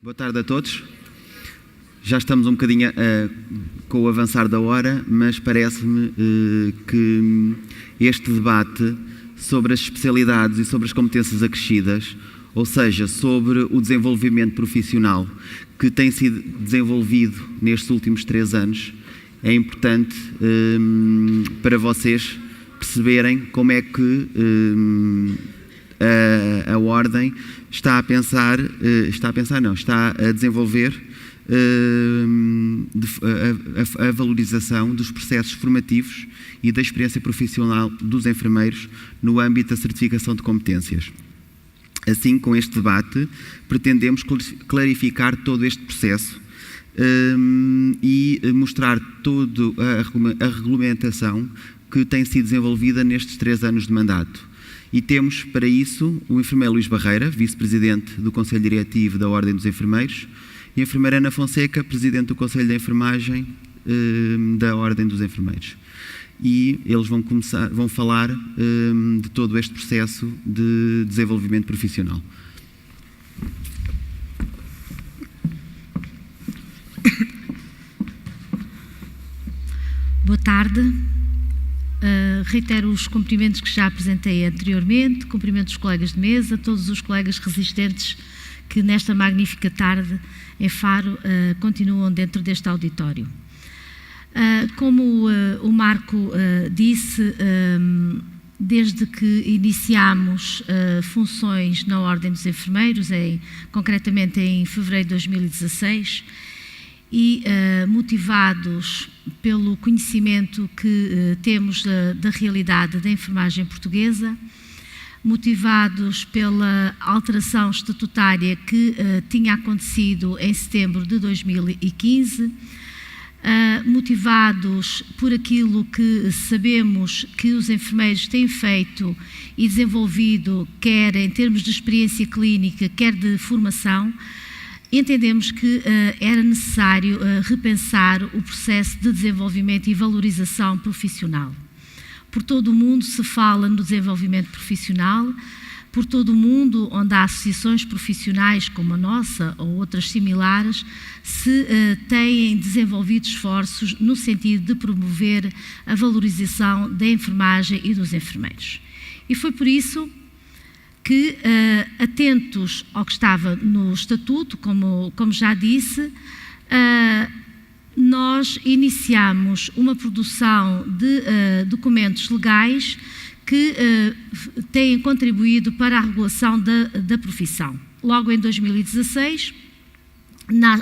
Boa tarde a todos. Já estamos um bocadinho com o avançar da hora, mas parece-me que este debate sobre as especialidades e sobre as competências acrescidas, ou seja, sobre o desenvolvimento profissional que tem sido desenvolvido nestes últimos 3 anos, é importante para vocês perceberem como é que a Ordem está a desenvolver a valorização dos processos formativos e da experiência profissional dos enfermeiros no âmbito da certificação de competências. Assim, com este debate, pretendemos clarificar todo este processo e mostrar toda a regulamentação que tem sido desenvolvida nestes 3 anos de mandato. E temos, para isso, o enfermeiro Luís Barreira, vice-presidente do Conselho Diretivo da Ordem dos Enfermeiros, e a enfermeira Ana Fonseca, presidente do Conselho de Enfermagem da Ordem dos Enfermeiros. E eles vão falar de todo este processo de desenvolvimento profissional. Boa tarde. Reitero os cumprimentos que já apresentei anteriormente, cumprimento os colegas de mesa, todos os colegas resistentes que nesta magnífica tarde em Faro continuam dentro deste auditório. Como o Marco disse, desde que iniciámos funções na Ordem dos Enfermeiros, concretamente em fevereiro de 2016, e motivados pelo conhecimento que temos da realidade da enfermagem portuguesa, motivados pela alteração estatutária que tinha acontecido em setembro de 2015, motivados por aquilo que sabemos que os enfermeiros têm feito e desenvolvido, quer em termos de experiência clínica, quer de formação, entendemos que era necessário repensar o processo de desenvolvimento e valorização profissional. Por todo o mundo se fala no desenvolvimento profissional, por todo o mundo onde há associações profissionais como a nossa ou outras similares, se têm desenvolvido esforços no sentido de promover a valorização da enfermagem e dos enfermeiros. E foi por isso que, atentos ao que estava no Estatuto, como já disse, nós iniciamos uma produção de documentos legais que têm contribuído para a regulação da profissão. Logo em 2016,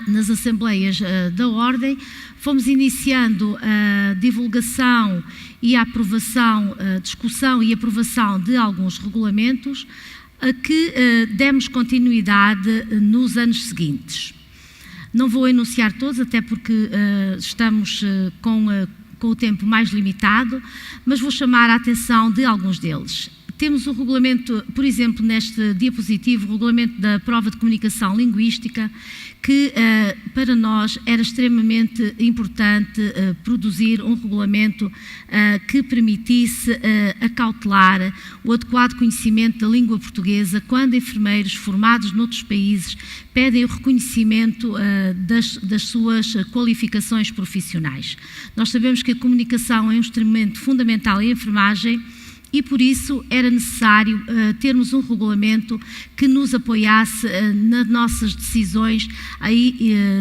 nas Assembleias da Ordem, fomos iniciando a divulgação e a aprovação, a discussão e aprovação de alguns regulamentos a que demos continuidade nos anos seguintes. Não vou enunciar todos, até porque estamos com o tempo mais limitado, mas vou chamar a atenção de alguns deles. Temos o regulamento, por exemplo, neste diapositivo, o regulamento da prova de comunicação linguística, que para nós era extremamente importante produzir um regulamento que permitisse acautelar o adequado conhecimento da língua portuguesa quando enfermeiros formados noutros países pedem o reconhecimento das suas qualificações profissionais. Nós sabemos que a comunicação é um instrumento fundamental em enfermagem, e por isso era necessário termos um regulamento que nos apoiasse nas nossas decisões,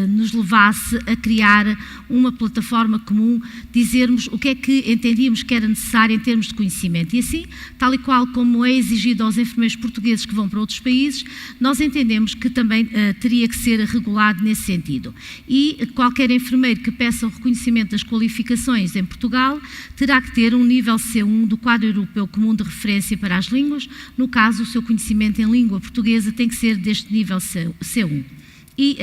nos levasse a criar uma plataforma comum, dizermos o que é que entendíamos que era necessário em termos de conhecimento. E assim, tal e qual como é exigido aos enfermeiros portugueses que vão para outros países, nós entendemos que também teria que ser regulado nesse sentido. E qualquer enfermeiro que peça o reconhecimento das qualificações em Portugal terá que ter um nível C1 do quadro europeu comum de referência para as línguas. No caso, o seu conhecimento em língua portuguesa tem que ser deste nível C1. E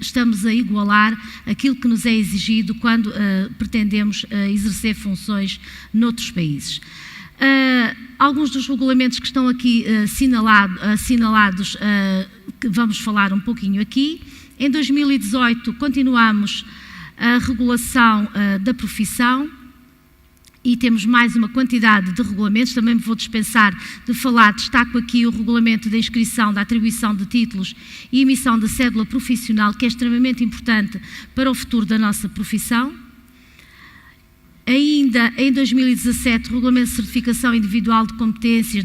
estamos a igualar aquilo que nos é exigido quando pretendemos exercer funções noutros países. Alguns dos regulamentos que estão aqui assinalados, que vamos falar um pouquinho aqui. Em 2018 continuamos a regulação da profissão e temos mais uma quantidade de regulamentos, também me vou dispensar de falar, destaco aqui o regulamento da inscrição, da atribuição de títulos e emissão da cédula profissional, que é extremamente importante para o futuro da nossa profissão. Ainda em 2017, o Regulamento de Certificação Individual de Competências,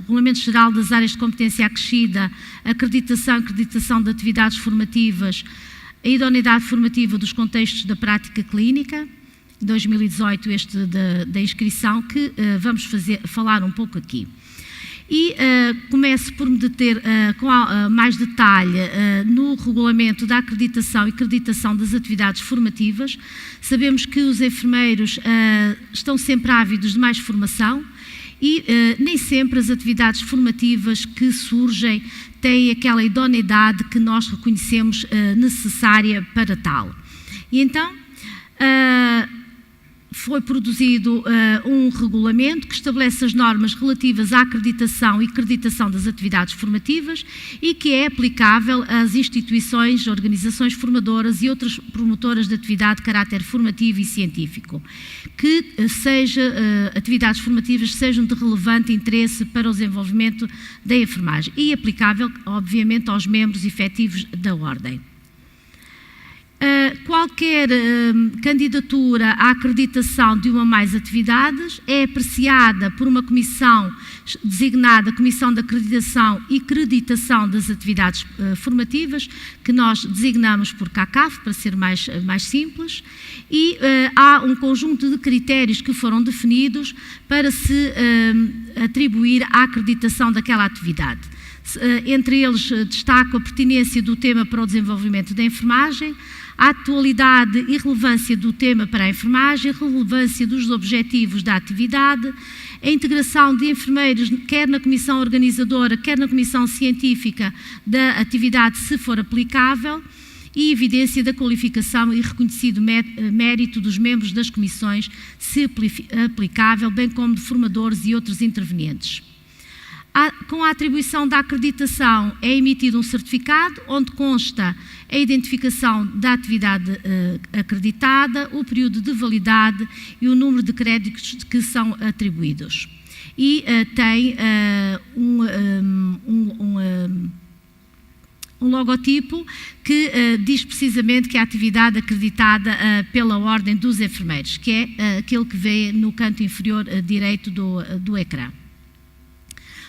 Regulamento Geral das Áreas de Competência Acrescida, Acreditação e Acreditação de Atividades Formativas, a idoneidade formativa dos contextos da prática clínica, 2018 este da inscrição, que vamos falar um pouco aqui. E começo por me deter com mais detalhe no regulamento da acreditação e acreditação das atividades formativas. Sabemos que os enfermeiros estão sempre ávidos de mais formação e nem sempre as atividades formativas que surgem têm aquela idoneidade que nós reconhecemos necessária para tal. E então foi produzido um regulamento que estabelece as normas relativas à acreditação e acreditação das atividades formativas e que é aplicável às instituições, organizações formadoras e outras promotoras de atividade de caráter formativo e científico, que atividades formativas sejam de relevante interesse para o desenvolvimento da enfermagem e aplicável, obviamente, aos membros efetivos da Ordem. Qualquer candidatura à acreditação de uma ou mais atividades é apreciada por uma comissão designada Comissão de Acreditação e Acreditação das Atividades Formativas, que nós designamos por CACAF, para ser mais simples, e há um conjunto de critérios que foram definidos para se atribuir à acreditação daquela atividade. Entre eles destaco a pertinência do tema para o desenvolvimento da enfermagem, a atualidade e relevância do tema para a enfermagem, a relevância dos objetivos da atividade, a integração de enfermeiros quer na comissão organizadora, quer na comissão científica da atividade, se for aplicável, e evidência da qualificação e reconhecido mérito dos membros das comissões, se aplicável, bem como de formadores e outros intervenientes. Com a atribuição da acreditação é emitido um certificado onde consta a identificação da atividade acreditada, o período de validade e o número de créditos que são atribuídos. E tem um logotipo que diz precisamente que é a atividade acreditada pela Ordem dos Enfermeiros, que é aquele que vê no canto inferior direito do ecrã.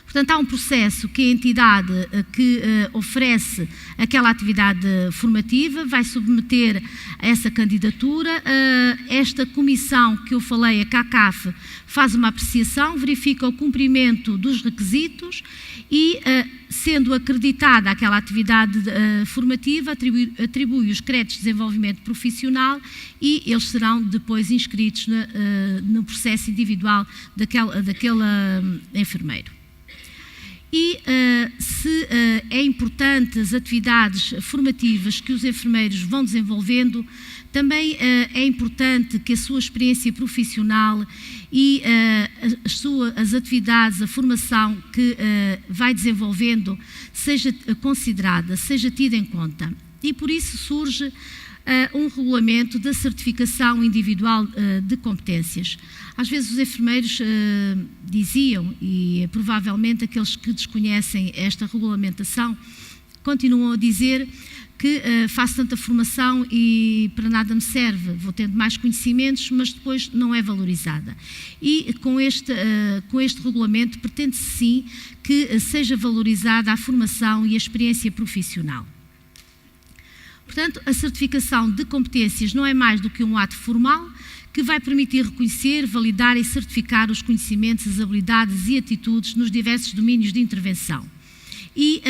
Portanto, há um processo que a entidade que oferece aquela atividade formativa vai submeter a essa candidatura. Esta comissão que eu falei, a CACAF, faz uma apreciação, verifica o cumprimento dos requisitos e, sendo acreditada aquela atividade formativa, atribui os créditos de desenvolvimento profissional e eles serão depois inscritos no processo individual daquele enfermeiro. E se é importante as atividades formativas que os enfermeiros vão desenvolvendo, também é importante que a sua experiência profissional e as atividades, a formação que vai desenvolvendo seja considerada, seja tida em conta. E por isso surge um regulamento da certificação individual de competências. Às vezes os enfermeiros diziam, e provavelmente aqueles que desconhecem esta regulamentação, continuam a dizer que faço tanta formação e para nada me serve, vou tendo mais conhecimentos, mas depois não é valorizada. E com este regulamento pretende-se sim que seja valorizada a formação e a experiência profissional. Portanto, a certificação de competências não é mais do que um ato formal que vai permitir reconhecer, validar e certificar os conhecimentos, as habilidades e atitudes nos diversos domínios de intervenção. E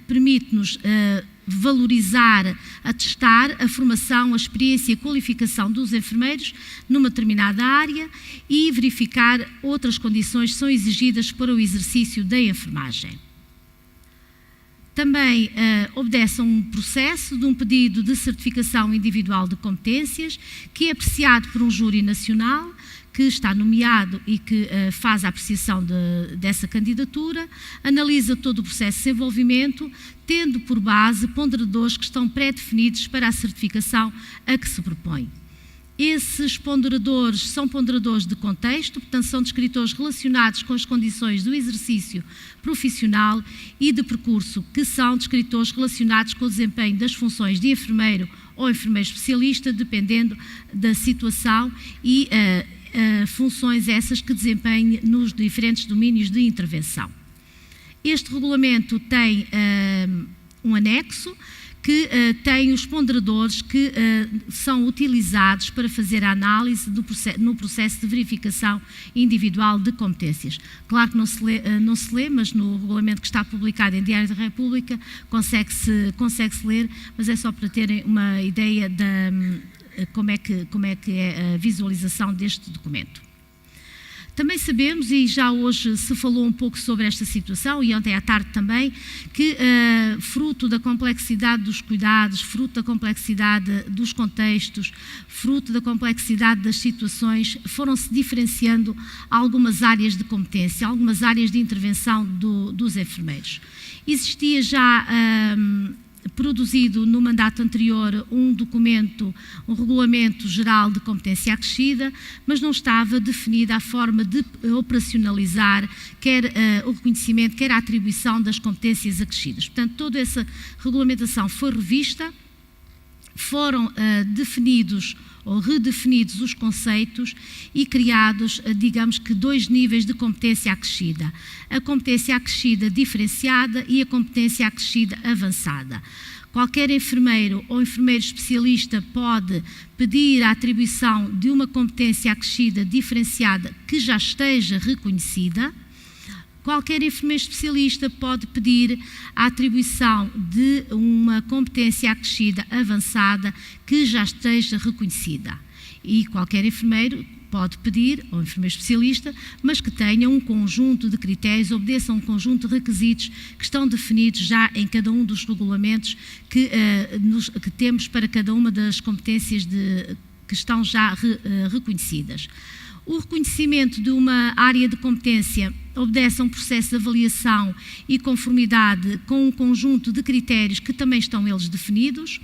permite-nos valorizar, atestar a formação, a experiência e a qualificação dos enfermeiros numa determinada área e verificar outras condições que são exigidas para o exercício da enfermagem. Também obedece a um processo de um pedido de certificação individual de competências que é apreciado por um júri nacional que está nomeado e que faz a apreciação dessa candidatura, analisa todo o processo de desenvolvimento, tendo por base ponderadores que estão pré-definidos para a certificação a que se propõe. Esses ponderadores são ponderadores de contexto, portanto são descritores relacionados com as condições do exercício profissional e de percurso, que são descritores relacionados com o desempenho das funções de enfermeiro ou enfermeiro especialista, dependendo da situação e funções essas que desempenhe nos diferentes domínios de intervenção. Este regulamento tem um anexo que tem os ponderadores que são utilizados para fazer a análise no processo de verificação individual de competências. Claro que não se lê, mas no regulamento que está publicado em Diário da República consegue-se ler, mas é só para terem uma ideia de como é que é a visualização deste documento. Também sabemos, e já hoje se falou um pouco sobre esta situação, e ontem à tarde também, que fruto da complexidade dos cuidados, fruto da complexidade dos contextos, fruto da complexidade das situações, foram-se diferenciando algumas áreas de competência, algumas áreas de intervenção dos enfermeiros. Existia já produzido no mandato anterior um documento, um regulamento geral de competência acrescida, mas não estava definida a forma de operacionalizar quer o reconhecimento, quer a atribuição das competências acrescidas. Portanto, toda essa regulamentação foi revista, foram definidos ou redefinidos os conceitos e criados, digamos que, 2 níveis de competência acrescida. A competência acrescida diferenciada e a competência acrescida avançada. Qualquer enfermeiro ou enfermeiro especialista pode pedir a atribuição de uma competência acrescida diferenciada que já esteja reconhecida. Qualquer enfermeiro especialista pode pedir a atribuição de uma competência acrescida avançada que já esteja reconhecida. E qualquer enfermeiro pode pedir, ou enfermeiro especialista, mas que tenha um conjunto de critérios, obedeça a um conjunto de requisitos que estão definidos já em cada um dos regulamentos que temos para cada uma das competências que estão já reconhecidas. O reconhecimento de uma área de competência obedece a um processo de avaliação e conformidade com um conjunto de critérios que também estão eles definidos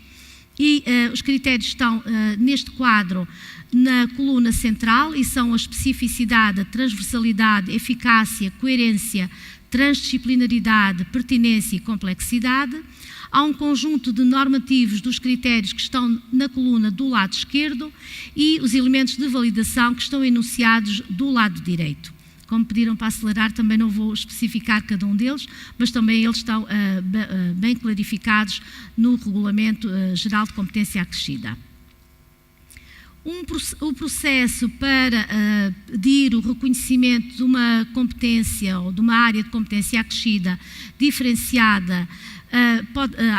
e os critérios estão neste quadro na coluna central e são a especificidade, a transversalidade, eficácia, coerência, transdisciplinaridade, pertinência e complexidade. Há um conjunto de normativos dos critérios que estão na coluna do lado esquerdo e os elementos de validação que estão enunciados do lado direito. Como pediram para acelerar, também não vou especificar cada um deles, mas também eles estão bem clarificados no Regulamento Geral de Competência Acrescida. O processo para pedir o reconhecimento de uma competência ou de uma área de competência acrescida diferenciada,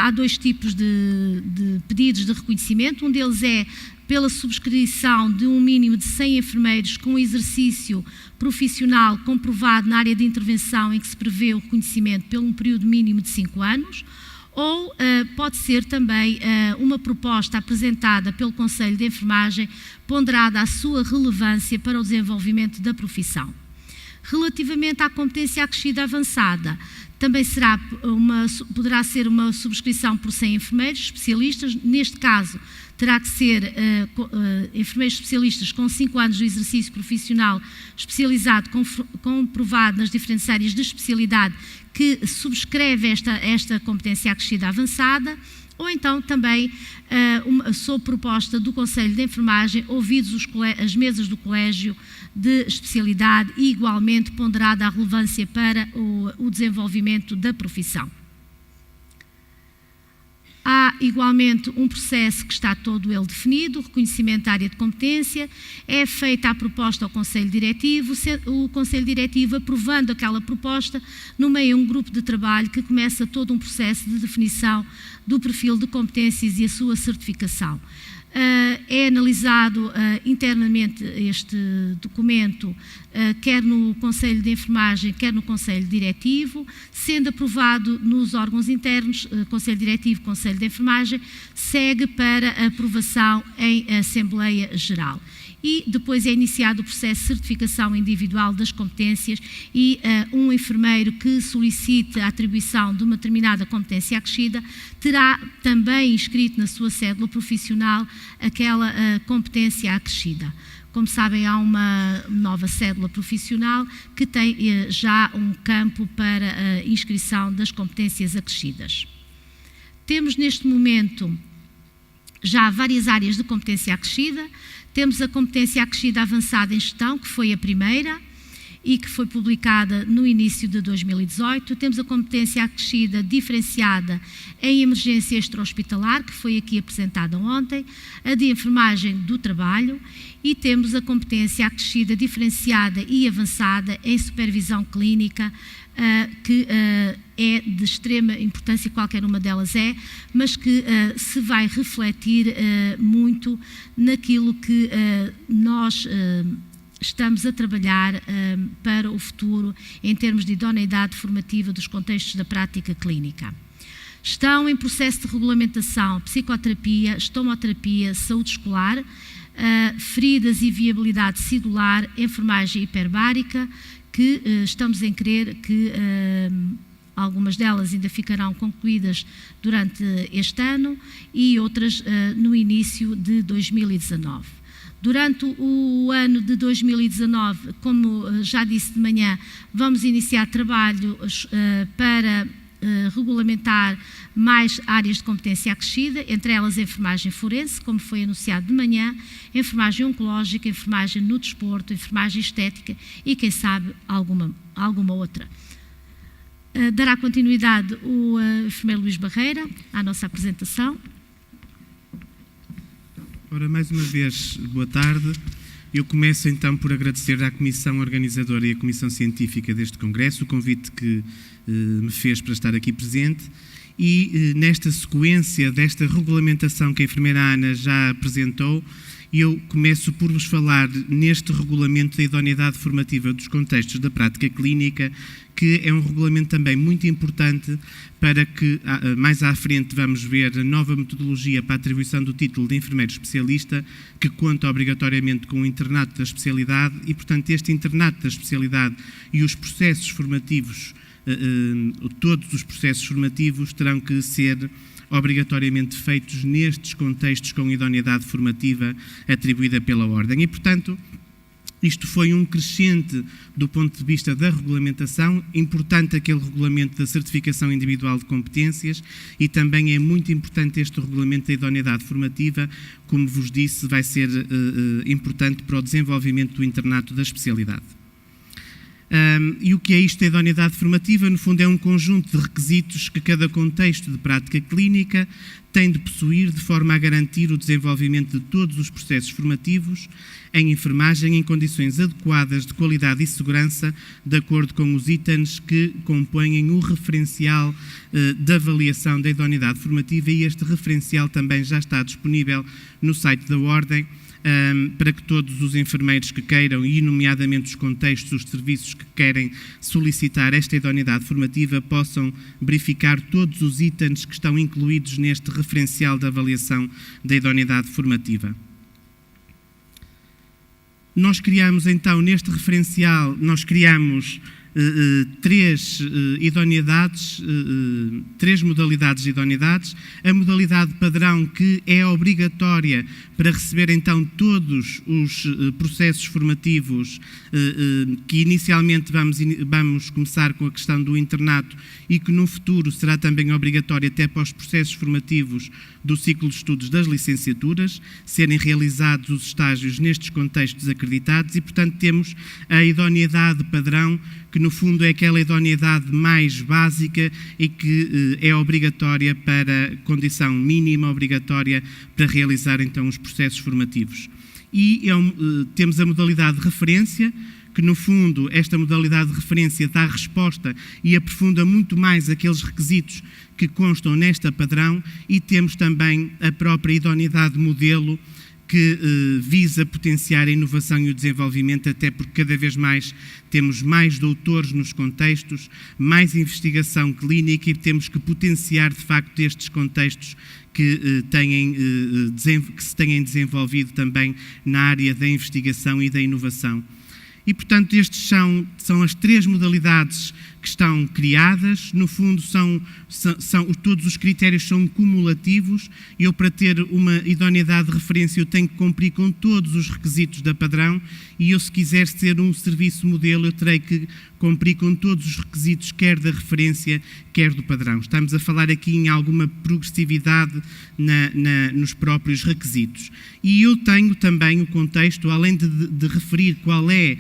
há 2 tipos de pedidos de reconhecimento. Um deles é pela subscrição de um mínimo de 100 enfermeiros com exercício profissional comprovado na área de intervenção em que se prevê o reconhecimento por um período mínimo de 5 anos, ou pode ser também uma proposta apresentada pelo Conselho de Enfermagem ponderada a sua relevância para o desenvolvimento da profissão. Relativamente à competência acrescida avançada, também poderá ser uma subscrição por 100 enfermeiros especialistas. Neste caso, terá que ser enfermeiros especialistas com 5 anos de exercício profissional especializado, comprovado nas diferentes áreas de especialidade, que subscreve esta competência acrescida avançada, ou então também, sob proposta do Conselho de Enfermagem, ouvidos as mesas do Colégio de Especialidade e igualmente ponderada a relevância para o desenvolvimento da profissão. Há igualmente um processo que está todo ele definido, o reconhecimento da área de competência, é feita a proposta ao Conselho Diretivo, o Conselho Diretivo aprovando aquela proposta, nomeia um grupo de trabalho que começa todo um processo de definição do perfil de competências e a sua certificação. É analisado internamente este documento, quer no Conselho de Enfermagem, quer no Conselho Diretivo, sendo aprovado nos órgãos internos, Conselho Diretivo e Conselho de Enfermagem, segue para aprovação em Assembleia Geral. E depois é iniciado o processo de certificação individual das competências e um enfermeiro que solicite a atribuição de uma determinada competência acrescida terá também inscrito na sua cédula profissional aquela competência acrescida. Como sabem, há uma nova cédula profissional que tem já um campo para a inscrição das competências acrescidas. Temos neste momento já várias áreas de competência acrescida. Temos a competência acrescida avançada em gestão, que foi a primeira e que foi publicada no início de 2018. Temos a competência acrescida diferenciada em emergência extra-hospitalar, que foi aqui apresentada ontem, a de enfermagem do trabalho, e temos a competência acrescida diferenciada e avançada em supervisão clínica, que é de extrema importância, qualquer uma delas é, mas que se vai refletir muito naquilo que nós estamos a trabalhar para o futuro em termos de idoneidade formativa dos contextos da prática clínica. Estão em processo de regulamentação psicoterapia, estomoterapia, saúde escolar, feridas e viabilidade celular, enfermagem hiperbárica, que estamos em crer que algumas delas ainda ficarão concluídas durante este ano e outras no início de 2019. Durante o ano de 2019, como já disse de manhã, vamos iniciar trabalhos para regulamentar mais áreas de competência acrescida, entre elas a enfermagem forense, como foi anunciado de manhã, enfermagem oncológica, enfermagem no desporto, enfermagem estética e, quem sabe, alguma outra. Dará continuidade o enfermeiro Luís Barreira à nossa apresentação. Ora, mais uma vez, boa tarde. Eu começo então por agradecer à Comissão Organizadora e à Comissão Científica deste Congresso o convite que me fez para estar aqui presente e nesta sequência desta regulamentação que a enfermeira Ana já apresentou, eu começo por vos falar neste regulamento da idoneidade formativa dos contextos da prática clínica, que é um regulamento também muito importante para que mais à frente vamos ver a nova metodologia para a atribuição do título de enfermeiro especialista, que conta obrigatoriamente com o internato da especialidade e, portanto, este internato da especialidade e os processos formativos, todos os processos formativos terão que ser obrigatoriamente feitos nestes contextos com idoneidade formativa atribuída pela Ordem. E, portanto, isto foi um crescente do ponto de vista da regulamentação, importante aquele regulamento da certificação individual de competências e também é muito importante este regulamento da idoneidade formativa, como vos disse, vai ser importante para o desenvolvimento do internato da especialidade. E o que é isto da idoneidade formativa? No fundo é um conjunto de requisitos que cada contexto de prática clínica tem de possuir de forma a garantir o desenvolvimento de todos os processos formativos em enfermagem em condições adequadas de qualidade e segurança, de acordo com os itens que compõem o referencial de avaliação da idoneidade formativa, e este referencial também já está disponível no site da Ordem, para que todos os enfermeiros que queiram, e nomeadamente os contextos, os serviços que querem solicitar esta idoneidade formativa, possam verificar todos os itens que estão incluídos neste referencial de avaliação da idoneidade formativa. Nós criamos então neste referencial, três modalidades de idoneidades. A modalidade padrão, que é obrigatória para receber então todos os processos formativos, que inicialmente vamos começar com a questão do internato e que no futuro será também obrigatória até para os processos formativos do ciclo de estudos das licenciaturas, serem realizados os estágios nestes contextos acreditados e, portanto, temos a idoneidade padrão, que no fundo é aquela idoneidade mais básica e que é obrigatória para, condição mínima obrigatória para realizar então os processos formativos. E temos a modalidade de referência, que no fundo esta modalidade de referência dá resposta e aprofunda muito mais aqueles requisitos que constam nesta padrão, e temos também a própria idoneidade modelo, que visa potenciar a inovação e o desenvolvimento, até porque cada vez mais temos mais doutores nos contextos, mais investigação clínica e temos que potenciar de facto estes contextos que se tenham desenvolvido também na área da investigação e da inovação. E, portanto, estes são as três modalidades que estão criadas, no fundo todos os critérios são cumulativos. Eu, para ter uma idoneidade de referência, eu tenho que cumprir com todos os requisitos da padrão, e eu, se quiser ser um serviço modelo, eu terei que cumprir com todos os requisitos, quer da referência, quer do padrão. Estamos a falar aqui em alguma progressividade nos próprios requisitos. E eu tenho também o contexto, além de referir qual é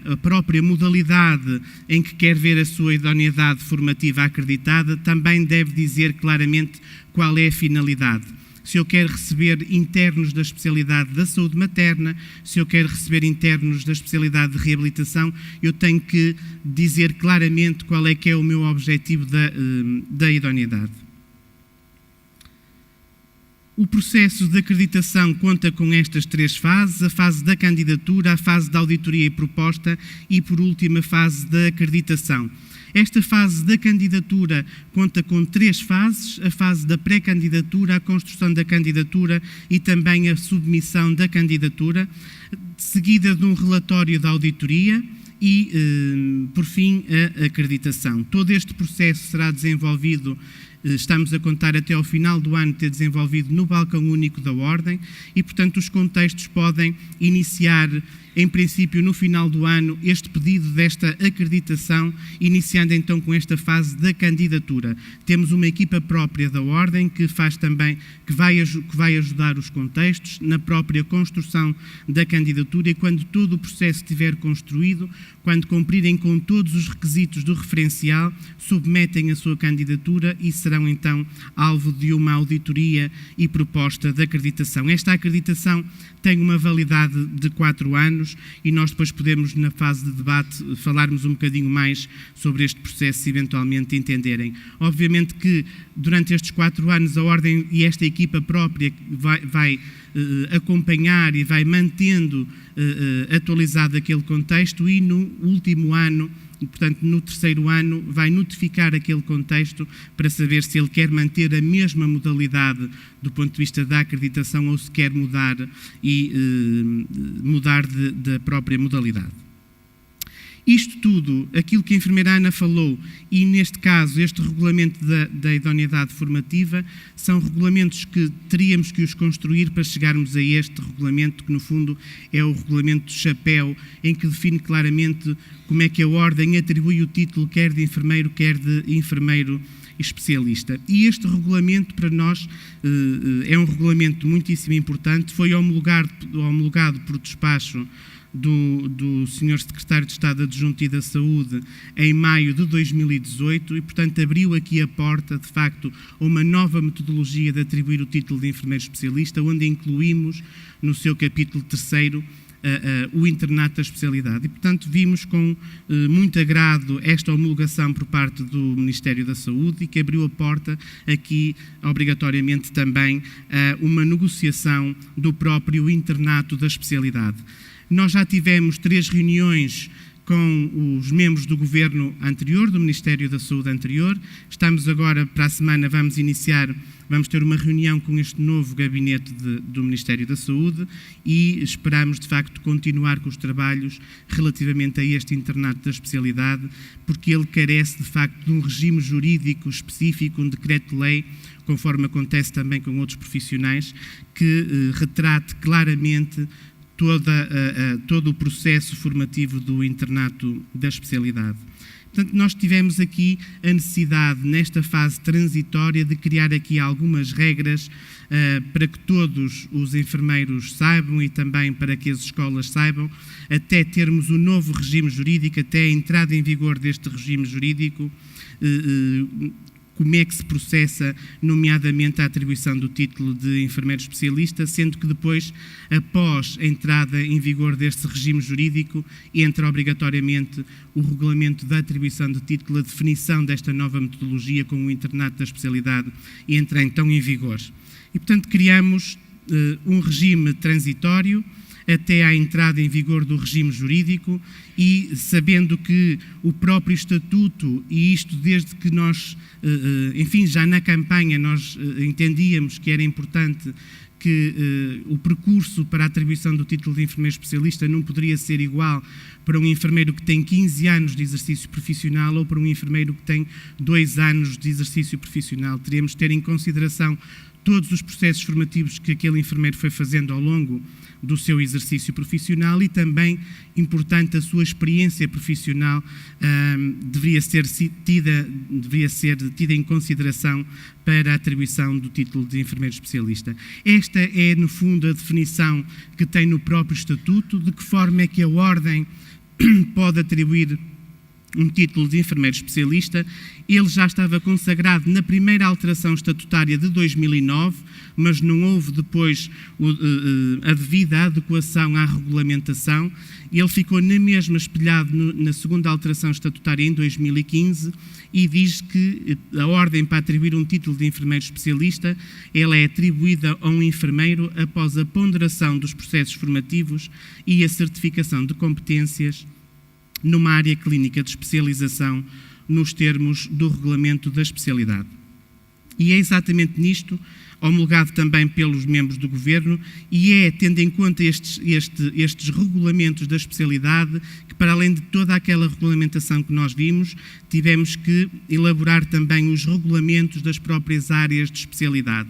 a própria modalidade em que quer ver a sua idoneidade formativa acreditada, também deve dizer claramente qual é a finalidade. Se eu quero receber internos da especialidade da saúde materna, se eu quero receber internos da especialidade de reabilitação, eu tenho que dizer claramente qual é que é o meu objetivo da idoneidade. O processo de acreditação conta com estas 3 fases: a fase da candidatura, a fase da auditoria e proposta e, por último, a fase da acreditação. Esta fase da candidatura conta com 3 fases: a fase da pré-candidatura, a construção da candidatura e também a submissão da candidatura, seguida de um relatório da auditoria e, por fim, a acreditação. Todo este processo será desenvolvido, estamos a contar até ao final do ano ter desenvolvido no balcão único da Ordem, e, portanto, os contextos podem iniciar, em princípio, no final do ano, este pedido desta acreditação, iniciando então com esta fase da candidatura. Temos uma equipa própria da Ordem que faz também, que vai ajudar os contextos na própria construção da candidatura, e quando todo o processo estiver construído, quando cumprirem com todos os requisitos do referencial, submetem a sua candidatura e serão então alvo de uma auditoria e proposta de acreditação. Esta acreditação tem uma validade de 4 anos e nós depois podemos, na fase de debate, falarmos um bocadinho mais sobre este processo, se eventualmente entenderem. Obviamente que durante estes 4 anos a Ordem e esta equipa própria vai acompanhar e vai mantendo atualizado aquele contexto, e no último ano, portanto no 3º ano, vai notificar aquele contexto para saber se ele quer manter a mesma modalidade do ponto de vista da acreditação ou se quer mudar da própria modalidade. Isto tudo, aquilo que a enfermeira Ana falou, e neste caso este regulamento da idoneidade formativa, são regulamentos que teríamos que os construir para chegarmos a este regulamento, que no fundo é o regulamento de chapéu, em que define claramente como é que a Ordem atribui o título quer de enfermeiro, quer de enfermeiro especialista. E este regulamento para nós é um regulamento muitíssimo importante, foi homologado por despacho do Sr. Secretário de Estado Adjunto e da Saúde em maio de 2018 e, portanto, abriu aqui a porta, de facto, a uma nova metodologia de atribuir o título de enfermeiro especialista, onde incluímos no seu capítulo 3º o internato da especialidade. E, portanto, vimos com muito agrado esta homologação por parte do Ministério da Saúde e que abriu a porta aqui, obrigatoriamente, também a uma negociação do próprio internato da especialidade. Nós já tivemos 3 reuniões com os membros do Governo anterior, do Ministério da Saúde anterior. Estamos agora, para a semana, vamos ter uma reunião com este novo gabinete do Ministério da Saúde e esperamos, de facto, continuar com os trabalhos relativamente a este internato da especialidade, porque ele carece, de facto, de um regime jurídico específico, um decreto-lei, conforme acontece também com outros profissionais, que retrate claramente todo o processo formativo do internato da especialidade. Portanto, nós tivemos aqui a necessidade, nesta fase transitória, de criar aqui algumas regras para que todos os enfermeiros saibam e também para que as escolas saibam, até termos o novo regime jurídico, até a entrada em vigor deste regime jurídico, como é que se processa, nomeadamente, a atribuição do título de enfermeiro especialista, sendo que depois, após a entrada em vigor deste regime jurídico, entra obrigatoriamente o regulamento da atribuição do título, a definição desta nova metodologia com o internato da especialidade, e entra então em vigor. E, portanto, criamos um regime transitório até à entrada em vigor do regime jurídico e sabendo que o próprio estatuto, e isto desde que nós, enfim, já na campanha nós entendíamos que era importante que o percurso para a atribuição do título de enfermeiro especialista não poderia ser igual para um enfermeiro que tem 15 anos de exercício profissional ou para um enfermeiro que tem 2 anos de exercício profissional. Teríamos de ter em consideração todos os processos formativos que aquele enfermeiro foi fazendo ao longo do seu exercício profissional e também, importante, a sua experiência profissional deveria ser tida em consideração para a atribuição do título de enfermeiro especialista. Esta é, no fundo, a definição que tem no próprio Estatuto, de que forma é que a Ordem pode atribuir um título de enfermeiro especialista. Ele já estava consagrado na primeira alteração estatutária de 2009, mas não houve depois a devida adequação à regulamentação. Ele ficou na mesma espelhado na segunda alteração estatutária em 2015 e diz que a ordem para atribuir um título de enfermeiro especialista, ela é atribuída a um enfermeiro após a ponderação dos processos formativos e a certificação de competências numa área clínica de especialização nos termos do regulamento da especialidade. E é exatamente nisto, homologado também pelos membros do Governo, e é tendo em conta estes regulamentos da especialidade, que para além de toda aquela regulamentação que nós vimos, tivemos que elaborar também os regulamentos das próprias áreas de especialidade.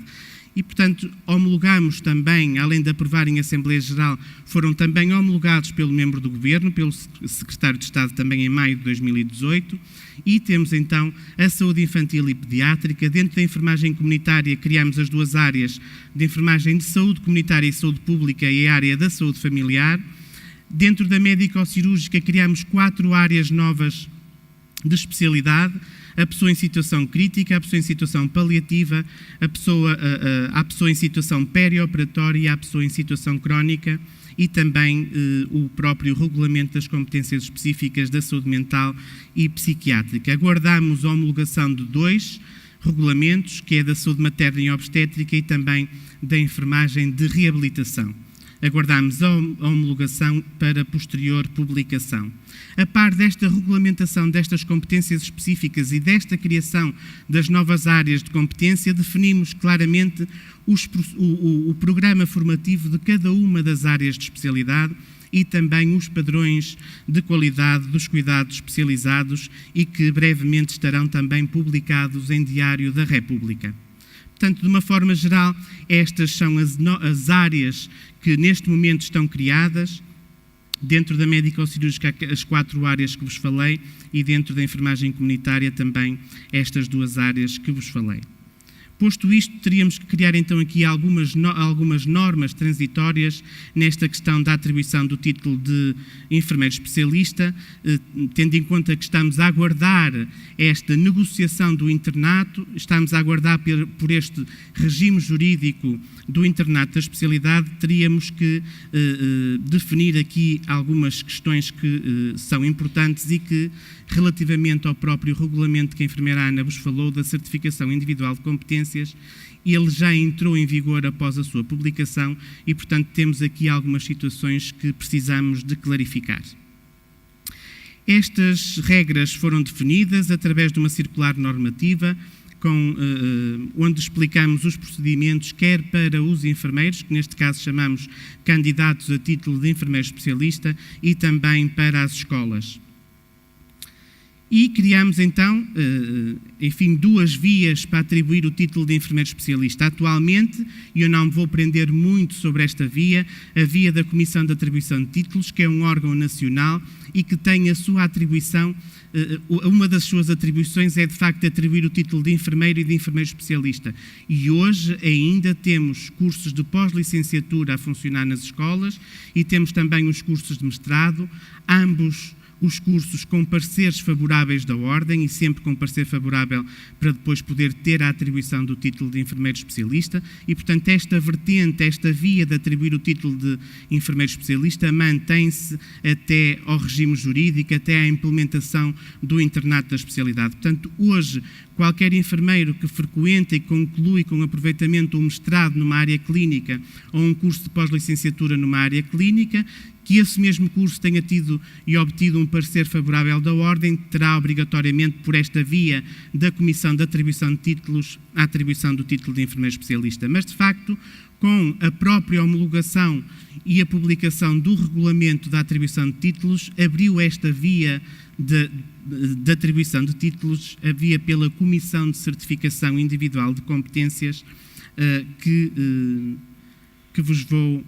E, portanto, homologamos também, além de aprovar em Assembleia Geral, foram também homologados pelo membro do Governo, pelo Secretário de Estado também em maio de 2018, e temos então a saúde infantil e pediátrica. Dentro da enfermagem comunitária criamos as 2 áreas de enfermagem de saúde comunitária e saúde pública e a área da saúde familiar. Dentro da médico-cirúrgica criamos 4 áreas novas de especialidade: a pessoa em situação crítica, a pessoa em situação paliativa, a pessoa em situação perioperatória e a pessoa em situação crónica, e também o próprio regulamento das competências específicas da saúde mental e psiquiátrica. Aguardamos a homologação de 2 regulamentos, que é da saúde materna e obstétrica e também da enfermagem de reabilitação. Aguardamos a homologação para posterior publicação. A par desta regulamentação destas competências específicas e desta criação das novas áreas de competência, definimos claramente o programa formativo de cada uma das áreas de especialidade e também os padrões de qualidade dos cuidados especializados e que brevemente estarão também publicados em Diário da República. Portanto, de uma forma geral, estas são as áreas que neste momento estão criadas. Dentro da médico-cirúrgica, as 4 áreas que vos falei, e dentro da enfermagem comunitária também estas 2 áreas que vos falei. Posto isto, teríamos que criar então aqui algumas normas transitórias nesta questão da atribuição do título de enfermeiro especialista, tendo em conta que estamos a aguardar esta negociação do internato, estamos a aguardar por este regime jurídico do internato da especialidade, teríamos que definir aqui algumas questões que são importantes e que, relativamente ao próprio regulamento que a enfermeira Ana vos falou, da certificação individual de competências, ele já entrou em vigor após a sua publicação e, portanto, temos aqui algumas situações que precisamos de clarificar. Estas regras foram definidas através de uma circular normativa onde explicamos os procedimentos, quer para os enfermeiros, que neste caso chamamos candidatos a título de enfermeiro especialista, e também para as escolas. E criamos então, enfim, 2 vias para atribuir o título de enfermeiro especialista. Atualmente, e eu não me vou prender muito sobre esta via, a via da Comissão de Atribuição de Títulos, que é um órgão nacional e que tem a sua atribuição, uma das suas atribuições é de facto atribuir o título de enfermeiro e de enfermeiro especialista. E hoje ainda temos cursos de pós-licenciatura a funcionar nas escolas e temos também os cursos de mestrado, ambos os cursos com pareceres favoráveis da Ordem e sempre com parecer favorável para depois poder ter a atribuição do título de enfermeiro especialista e, portanto, esta vertente, esta via de atribuir o título de enfermeiro especialista mantém-se até ao regime jurídico, até à implementação do internato da especialidade. Portanto, hoje, qualquer enfermeiro que frequenta e conclui com aproveitamento um mestrado numa área clínica ou um curso de pós-licenciatura numa área clínica, que esse mesmo curso tenha tido e obtido um parecer favorável da Ordem, terá obrigatoriamente, por esta via da Comissão de Atribuição de Títulos, a atribuição do título de enfermeiro especialista. Mas, de facto, com a própria homologação e a publicação do regulamento da atribuição de títulos, abriu esta via de atribuição de títulos, a via pela Comissão de Certificação Individual de Competências, que vos vou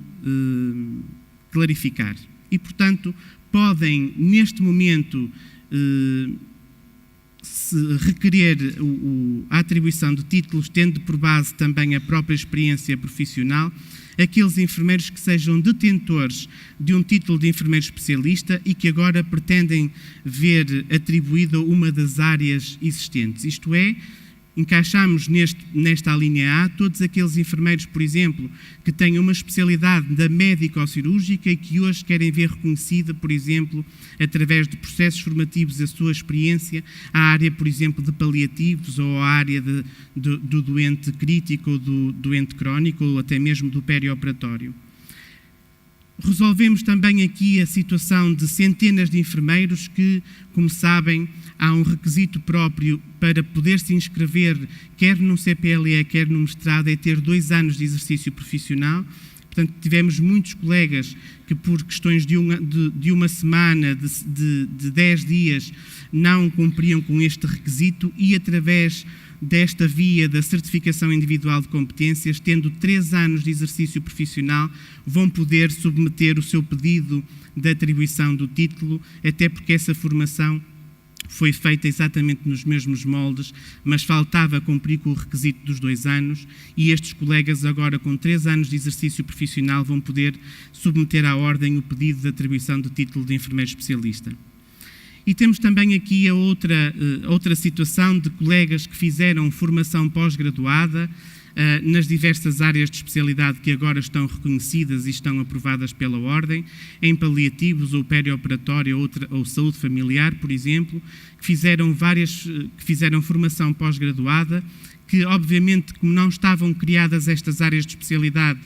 clarificar. E, portanto, podem, neste momento, se requerer a atribuição de títulos, tendo por base também a própria experiência profissional, aqueles enfermeiros que sejam detentores de um título de enfermeiro especialista e que agora pretendem ver atribuída uma das áreas existentes. Isto é, encaixamos nesta alínea A todos aqueles enfermeiros, por exemplo, que têm uma especialidade da médico-cirúrgica e que hoje querem ver reconhecida, por exemplo, através de processos formativos, a sua experiência à área, por exemplo, de paliativos ou à área do doente crítico ou do doente crónico ou até mesmo do perioperatório. Resolvemos também aqui a situação de centenas de enfermeiros que, como sabem, há um requisito próprio para poder se inscrever, quer num CPLE, quer no mestrado, é ter 2 anos de exercício profissional. Portanto, tivemos muitos colegas que, por questões de uma semana, de 10 dias, não cumpriam com este requisito e, através desta via da certificação individual de competências, tendo 3 anos de exercício profissional, vão poder submeter o seu pedido de atribuição do título, até porque essa formação foi feita exatamente nos mesmos moldes, mas faltava cumprir com o requisito dos 2 anos e estes colegas agora com 3 anos de exercício profissional vão poder submeter à Ordem o pedido de atribuição do título de enfermeiro especialista. E temos também aqui a outra situação de colegas que fizeram formação pós-graduada nas diversas áreas de especialidade que agora estão reconhecidas e estão aprovadas pela Ordem, em paliativos ou perioperatório ou saúde familiar, por exemplo, que fizeram formação pós-graduada, que obviamente, como não estavam criadas estas áreas de especialidade,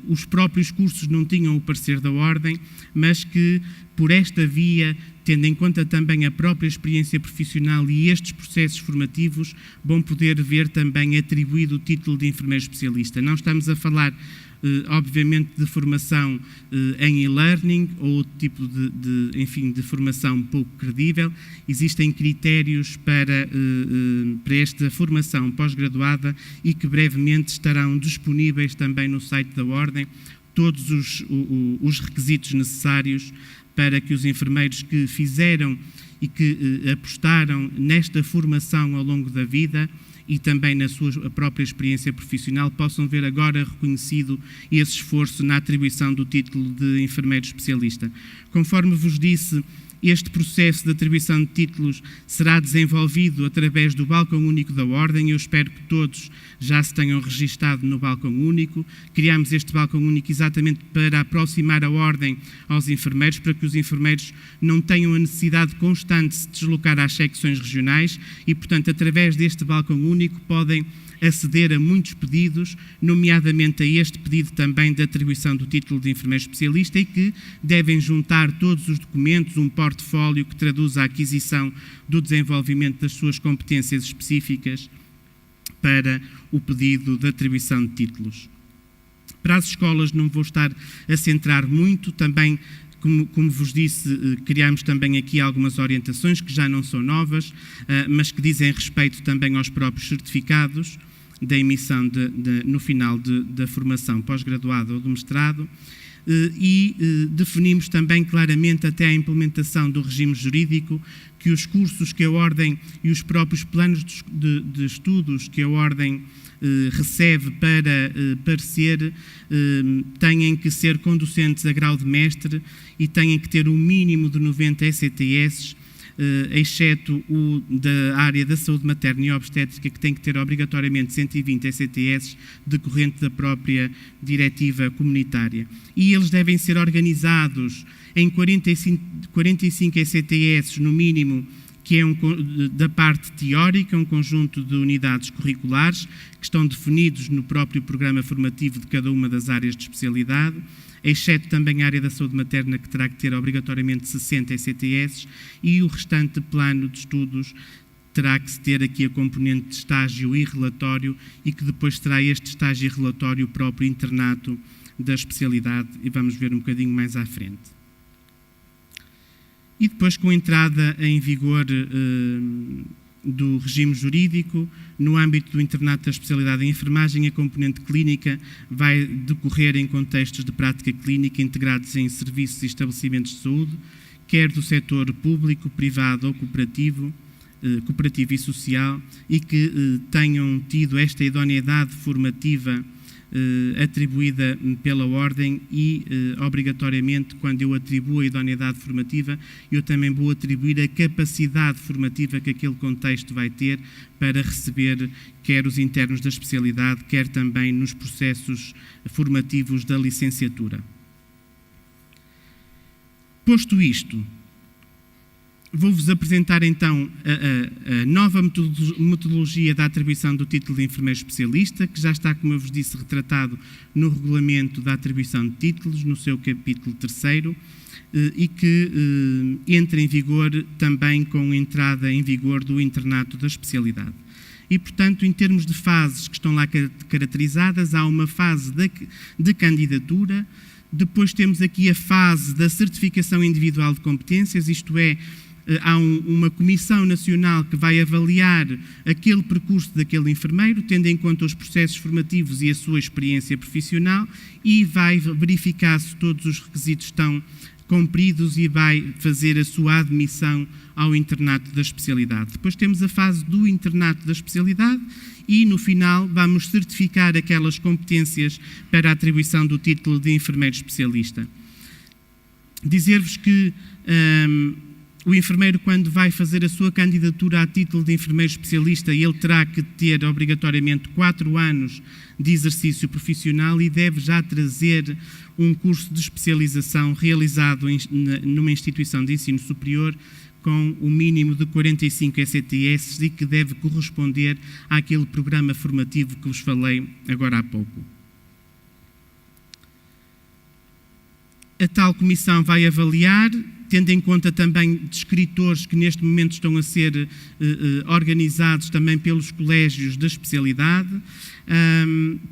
os próprios cursos não tinham o parecer da Ordem, mas que por esta via, tendo em conta também a própria experiência profissional e estes processos formativos, vão poder ver também atribuído o título de enfermeiro especialista. Não estamos a falar, obviamente, de formação em e-learning ou outro tipo de formação pouco credível. Existem critérios para esta formação pós-graduada e que brevemente estarão disponíveis também no site da Ordem todos os requisitos necessários para que os enfermeiros que fizeram e que apostaram nesta formação ao longo da vida e também na sua própria experiência profissional possam ver agora reconhecido esse esforço na atribuição do título de enfermeiro especialista. Conforme vos disse, este processo de atribuição de títulos será desenvolvido através do balcão único da Ordem. Eu espero que todos já se tenham registado no balcão único. Criámos este balcão único exatamente para aproximar a Ordem aos enfermeiros, para que os enfermeiros não tenham a necessidade constante de se deslocar às secções regionais e, portanto, através deste balcão único podem aceder a muitos pedidos, nomeadamente a este pedido também de atribuição do título de enfermeiro especialista e que devem juntar todos os documentos, um portfólio que traduz a aquisição do desenvolvimento das suas competências específicas para o pedido de atribuição de títulos. Para as escolas não vou estar a centrar muito, também como vos disse, criámos também aqui algumas orientações que já não são novas, mas que dizem respeito também aos próprios certificados da emissão no final da formação pós-graduada ou do mestrado e definimos também claramente até a implementação do regime jurídico que os cursos que a Ordem e os próprios planos de estudos que a Ordem recebe para parecer têm que ser conducentes a grau de mestre e têm que ter um mínimo de 90 ECTS, exceto o da área da saúde materna e obstétrica, que tem que ter obrigatoriamente 120 ECTS decorrente da própria diretiva comunitária. E eles devem ser organizados em 45 ECTS no mínimo que é da parte teórica, um conjunto de unidades curriculares que estão definidos no próprio programa formativo de cada uma das áreas de especialidade, exceto também a área da saúde materna, que terá que ter obrigatoriamente 60 ECTS, e o restante plano de estudos terá que ter aqui a componente de estágio e relatório, e que depois terá este estágio e relatório próprio internato da especialidade, e vamos ver um bocadinho mais à frente. E depois, com a entrada em vigor do regime jurídico, no âmbito do internato da especialidade em enfermagem, a componente clínica vai decorrer em contextos de prática clínica integrados em serviços e estabelecimentos de saúde, quer do setor público, privado ou cooperativo e social, e que tenham tido esta idoneidade formativa atribuída pela Ordem e, obrigatoriamente, quando eu atribuo a idoneidade formativa, eu também vou atribuir a capacidade formativa que aquele contexto vai ter para receber quer os internos da especialidade, quer também nos processos formativos da licenciatura. Posto isto, vou-vos apresentar então a nova metodologia da atribuição do título de enfermeiro especialista, que já está, como eu vos disse, retratado no regulamento da atribuição de títulos, no seu capítulo 3º, e que entra em vigor também com a entrada em vigor do internato da especialidade. E, portanto, em termos de fases que estão lá caracterizadas, há uma fase de candidatura, depois temos aqui a fase da certificação individual de competências, isto é, há uma comissão nacional que vai avaliar aquele percurso daquele enfermeiro, tendo em conta os processos formativos e a sua experiência profissional, e vai verificar se todos os requisitos estão cumpridos e vai fazer a sua admissão ao internato da especialidade. Depois temos a fase do internato da especialidade e, no final, vamos certificar aquelas competências para a atribuição do título de enfermeiro especialista. Dizer-vos que o enfermeiro, quando vai fazer a sua candidatura a título de enfermeiro especialista, ele terá que ter obrigatoriamente 4 anos de exercício profissional e deve já trazer um curso de especialização realizado numa instituição de ensino superior com o mínimo de 45 ECTS e que deve corresponder àquele programa formativo que vos falei agora há pouco. A tal comissão vai avaliar, tendo em conta também descritores que neste momento estão a ser organizados também pelos colégios da especialidade,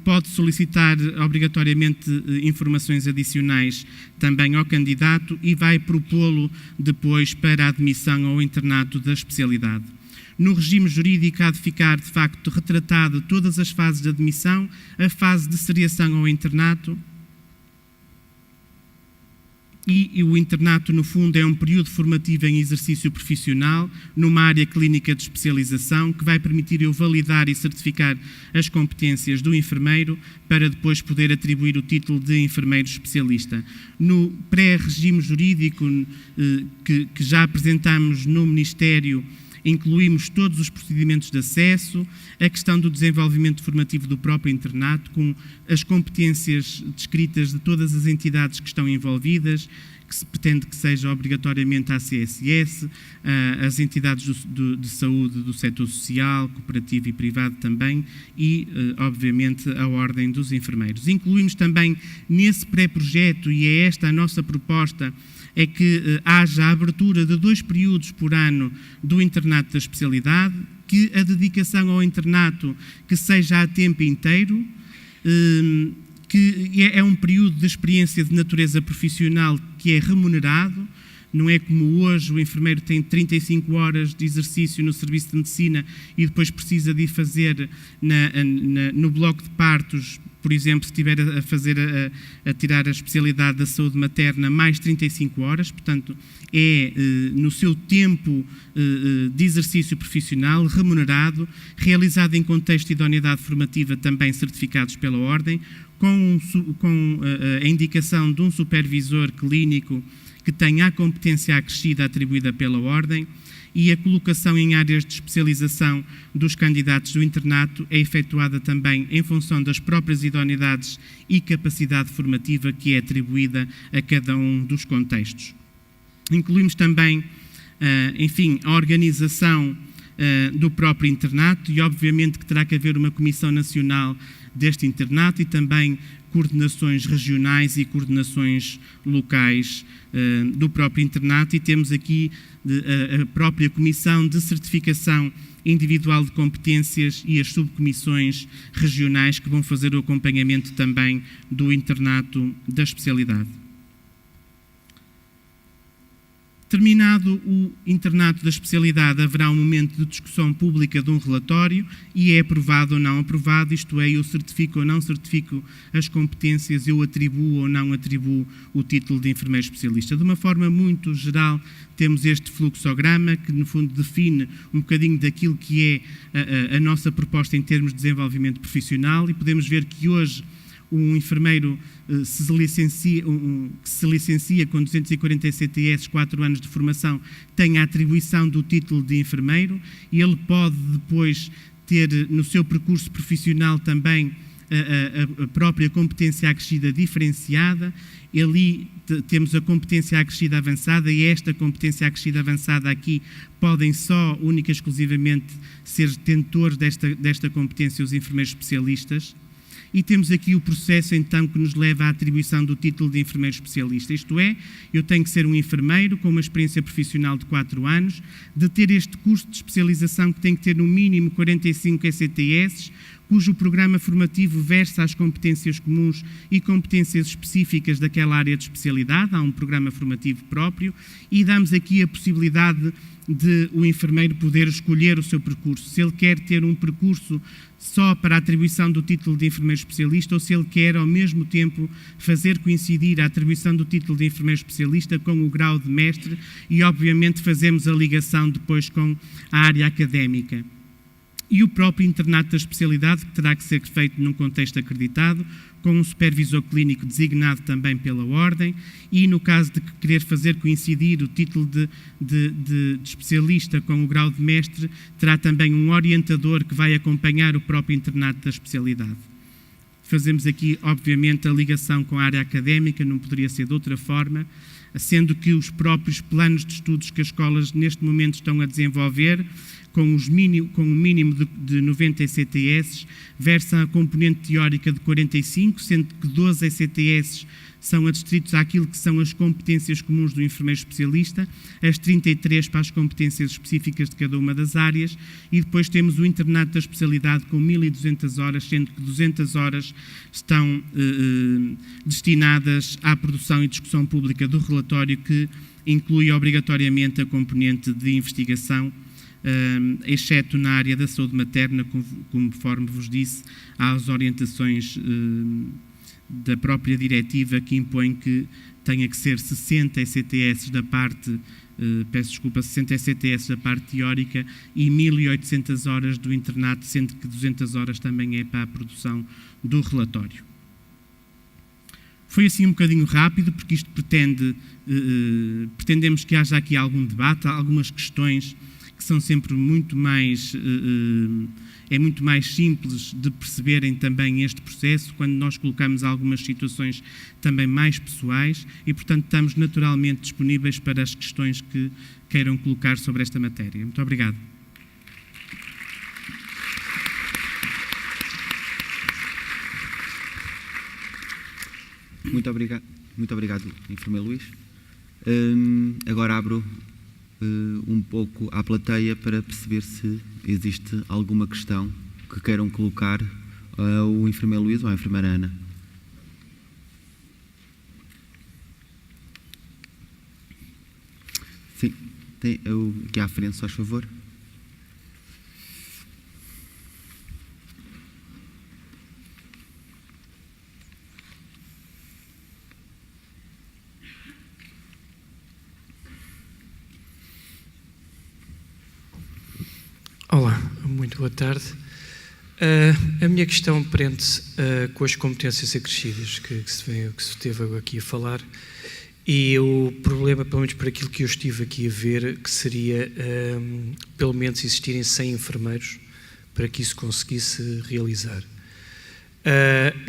pode solicitar obrigatoriamente informações adicionais também ao candidato e vai propô-lo depois para a admissão ao internato da especialidade. No regime jurídico há de ficar, de facto, retratado todas as fases de admissão, a fase de seriação ao internato, e o internato, no fundo, é um período formativo em exercício profissional, numa área clínica de especialização, que vai permitir eu validar e certificar as competências do enfermeiro para depois poder atribuir o título de enfermeiro especialista. No pré-regime jurídico que já apresentamos no Ministério, incluímos todos os procedimentos de acesso, a questão do desenvolvimento formativo do próprio internato, com as competências descritas de todas as entidades que estão envolvidas, que se pretende que seja obrigatoriamente a CSS, as entidades de saúde do setor social, cooperativo e privado também, e, obviamente, a Ordem dos Enfermeiros. Incluímos também nesse pré-projeto, e é esta a nossa proposta, é que haja a abertura de 2 períodos por ano do internato da especialidade, que a dedicação ao internato que seja a tempo inteiro, que é um período de experiência de natureza profissional que é remunerado, não é como hoje o enfermeiro tem 35 horas de exercício no serviço de medicina e depois precisa de ir fazer no bloco de partos, por exemplo, se estiver a tirar a especialidade da saúde materna, mais 35 horas, portanto, é no seu tempo de exercício profissional, remunerado, realizado em contexto de idoneidade formativa, também certificados pela Ordem, com a indicação de um supervisor clínico que tenha a competência acrescida atribuída pela Ordem, e a colocação em áreas de especialização dos candidatos do internato é efetuada também em função das próprias idoneidades e capacidade formativa que é atribuída a cada um dos contextos. Incluímos também enfim, a organização do próprio internato, e obviamente que terá que haver uma comissão nacional deste internato e também coordenações regionais e coordenações locais do próprio internato, e temos aqui a própria comissão de certificação individual de competências e as subcomissões regionais que vão fazer o acompanhamento também do internato da especialidade. Terminado o internato da especialidade, haverá um momento de discussão pública de um relatório e é aprovado ou não aprovado, isto é, eu certifico ou não certifico as competências, eu atribuo ou não atribuo o título de enfermeiro especialista. De uma forma muito geral, temos este fluxograma que, no fundo, define um bocadinho daquilo que é a nossa proposta em termos de desenvolvimento profissional, e podemos ver que hoje um enfermeiro que se licencia com 240 ECTS, 4 anos de formação, tem a atribuição do título de enfermeiro, e ele pode depois ter no seu percurso profissional também a própria competência acrescida diferenciada. Ali temos a competência acrescida avançada, e esta competência acrescida avançada aqui podem só, única e exclusivamente, ser detentores desta competência os enfermeiros especialistas. E temos aqui o processo, então, que nos leva à atribuição do título de enfermeiro especialista. Isto é, eu tenho que ser um enfermeiro com uma experiência profissional de 4 anos, de ter este curso de especialização que tem que ter no mínimo 45 ECTS, cujo programa formativo versa as competências comuns e competências específicas daquela área de especialidade. Há um programa formativo próprio, e damos aqui a possibilidade de o enfermeiro poder escolher o seu percurso, se ele quer ter um percurso só para a atribuição do título de enfermeiro especialista, ou se ele quer, ao mesmo tempo, fazer coincidir a atribuição do título de enfermeiro especialista com o grau de mestre, e, obviamente, fazemos a ligação depois com a área académica. E o próprio internato da especialidade, que terá que ser feito num contexto acreditado, com um supervisor clínico designado também pela Ordem, e no caso de querer fazer coincidir o título de especialista com o grau de mestre, terá também um orientador que vai acompanhar o próprio internato da especialidade. Fazemos aqui, obviamente, a ligação com a área académica, não poderia ser de outra forma, sendo que os próprios planos de estudos que as escolas neste momento estão a desenvolver, com um mínimo de 90 ECTS, versam a componente teórica de 45, sendo que 12 ECTS são adstritos àquilo que são as competências comuns do enfermeiro especialista, as 33 para as competências específicas de cada uma das áreas, e depois temos o internato da especialidade com 1.200 horas, sendo que 200 horas estão destinadas à produção e discussão pública do relatório, que inclui obrigatoriamente a componente de investigação, exceto na área da saúde materna, conforme vos disse, há as orientações da própria diretiva que impõe que tenha que ser 60 ECTS da parte, 60 ECTS da parte teórica e 1.800 horas do internato, sendo que 200 horas também é para a produção do relatório. Foi assim um bocadinho rápido, porque isto pretendemos que haja aqui algum debate, algumas questões que são sempre muito mais simples de perceberem também este processo, quando nós colocamos algumas situações também mais pessoais, e, portanto, estamos naturalmente disponíveis para as questões que queiram colocar sobre esta matéria. Muito obrigado. Muito obrigado, enfermeiro Luís. Agora abro um pouco à plateia para perceber se existe alguma questão que queiram colocar ao enfermeiro Luís ou à enfermeira Ana. Sim, tem aqui à frente, só faz favor. Olá, muito boa tarde. A minha questão prende-se com as competências acrescidas que se teve aqui a falar, e o problema, pelo menos por aquilo que eu estive aqui a ver, que seria pelo menos existirem 100 enfermeiros para que isso conseguisse realizar.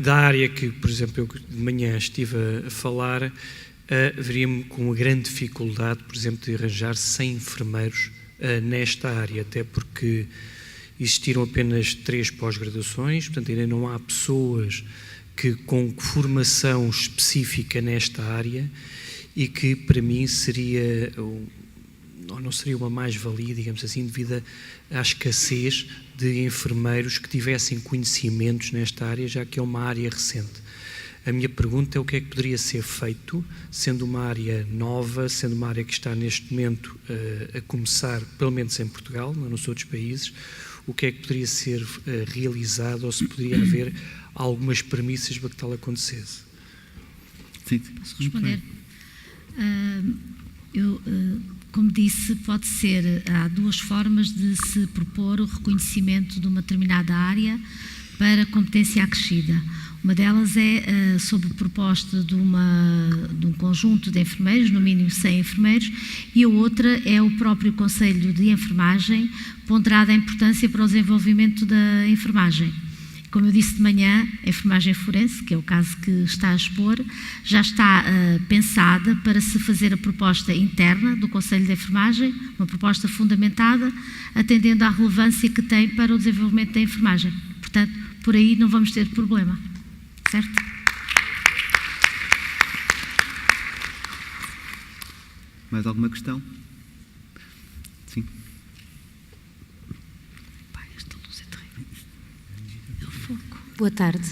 Da área que, por exemplo, eu de manhã estive a falar, veria-me com uma grande dificuldade, por exemplo, de arranjar 100 enfermeiros nesta área, até porque existiram apenas 3 pós-graduações, portanto ainda não há pessoas com formação específica nesta área e que para mim seria, ou não seria uma mais-valia, digamos assim, devido à escassez de enfermeiros que tivessem conhecimentos nesta área, já que é uma área recente. A minha pergunta é o que é que poderia ser feito, sendo uma área nova, sendo uma área que está neste momento a começar, pelo menos em Portugal, não nos outros países, o que é que poderia ser realizado ou se poderia haver algumas premissas para que tal acontecesse? Sim. Posso responder? Como disse, pode ser, há 2 formas de se propor o reconhecimento de uma determinada área para competência acrescida. Uma delas é sob proposta de um conjunto de enfermeiros, no mínimo 100 enfermeiros, e a outra é o próprio Conselho de Enfermagem, ponderada a importância para o desenvolvimento da enfermagem. Como eu disse de manhã, a enfermagem forense, que é o caso que está a expor, já está pensada para se fazer a proposta interna do Conselho de Enfermagem, uma proposta fundamentada, atendendo à relevância que tem para o desenvolvimento da enfermagem. Portanto, por aí não vamos ter problema. Certo? Mais alguma questão? Sim. Esta luz é terrível. É o foco. Boa tarde.